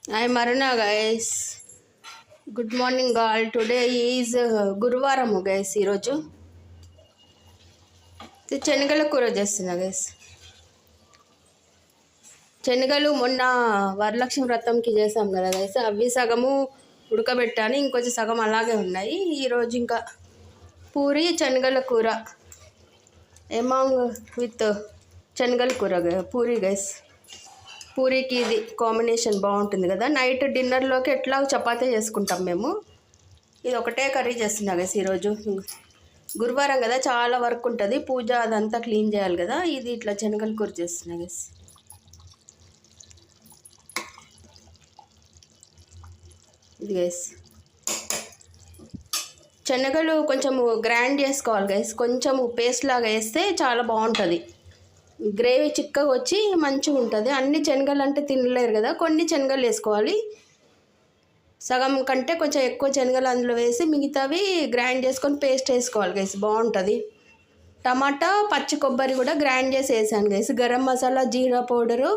I'm Aruna, guys. Good morning, all. Today is గురువారం guys. ఈరోజు శనగల కూర చేస్తున్నా గైస్. శనగలు మొన్న వరలక్ష్మి వ్రతంకి చేసాం కదా గైస్, అవి సగము ఉడకబెట్టాను, ఇంకొంచెం సగం అలాగే ఉన్నాయి. ఈరోజు ఇంకా పూరి శనగల కూర ఎమాంగ్ విత్ శనగల కూర పూరి గైస్. పూరికి ఇది కాంబినేషన్ బాగుంటుంది కదా. నైట్ డిన్నర్లోకి ఎట్లా చపాతీ చేసుకుంటాం మేము. ఇది ఒకటే కర్రీ చేస్తున్నా గైస్. ఈరోజు గురువారం కదా, చాలా వర్క్ ఉంటుంది, పూజ అదంతా క్లీన్ చేయాలి కదా. ఇది ఇట్లా శనగల కూర చేస్తున్నా గైస్. ఇది గైస్ శనగలు కొంచెం గ్రైండ్ చేసుకోవాలి గైస్. కొంచెం పేస్ట్ లాగా వేస్తే చాలా బాగుంటుంది. గ్రేవీ చిక్కగా వచ్చి మంచిగా ఉంటుంది. అన్ని శనగలు అంటే తినలేరు కదా, కొన్ని శనగలు వేసుకోవాలి. సగం కంటే కొంచెం ఎక్కువ శనగలు అందులో వేసి మిగతావి గ్రైండ్ చేసుకొని పేస్ట్ వేసుకోవాలి గైస్, బాగుంటుంది. టమాటా పచ్చి కొబ్బరి కూడా గ్రైండ్ చేసి వేసాను గైస్. గరం మసాలా, జీరా పౌడరు,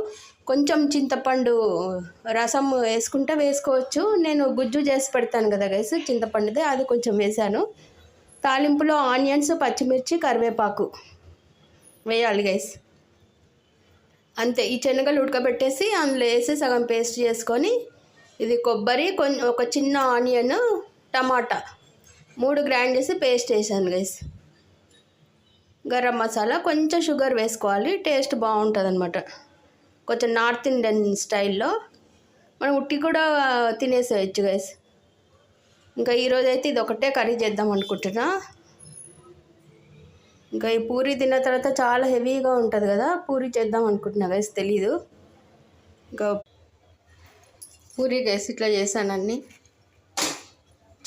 కొంచెం చింతపండు రసం వేసుకుంటే వేసుకోవచ్చు. నేను గుజ్జు చేసి పెడతాను కదా గైస్ చింతపండుది, అది కొంచెం వేసాను. తాలింపులో ఆనియన్స్, పచ్చిమిర్చి, కరివేపాకు వేయాలి గైస్. అంతే. ఈ శనగలు ఉడకబెట్టేసి అందులో వేసి సగం పేస్ట్ చేసుకొని, ఇది కొబ్బరి, కొంచెం ఒక చిన్న ఆనియన్, టమాటా 3 గ్రైండ్ చేసి పేస్ట్ వేసాను గైస్. గరం మసాలా, కొంచెం షుగర్ వేసుకోవాలి, టేస్ట్ బాగుంటుంది అనమాట. కొంచెం నార్త్ ఇండియన్ స్టైల్లో మనం ఉట్టి కూడా తినేసేయచ్చు గైస్. ఇంకా ఈరోజు అయితే ఇది ఒకటే కర్రీ చేద్దాం అనుకుంటున్నా. ఇంకా ఈ పూరి తిన్న తర్వాత చాలా హెవీగా ఉంటుంది కదా, పూరి చేద్దాం అనుకుంటున్నా గైస్. తెలీదు. ఇంకా పూరి గైస్ ఇట్లా చేశానన్నీ.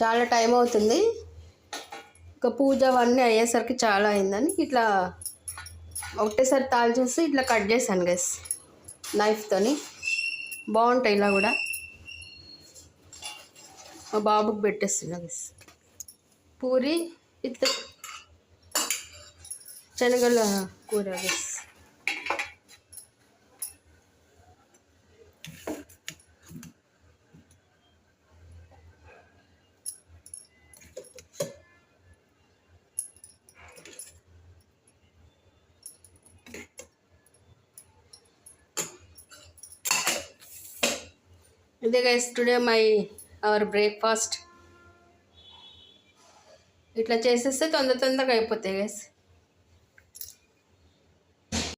చాలా టైం అవుతుంది, ఇంకా పూజ అవన్నీ అయ్యేసరికి చాలా అయిందని ఇట్లా ఒకటేసారి తాళి చేసి ఇట్లా కట్ చేశాను గైస్ నైఫ్తోని. బాగుంటాయి ఇలా కూడా. మా బాబుకి పెట్టేస్తున్నా గైస్. పూరి విత్ శనగల కూర గైస్. ఇదే గైస్ టుడే అవర్ బ్రేక్ఫాస్ట్. ఇట్లా చేసేస్తే తొందరగా అయిపోతాయి గైస్.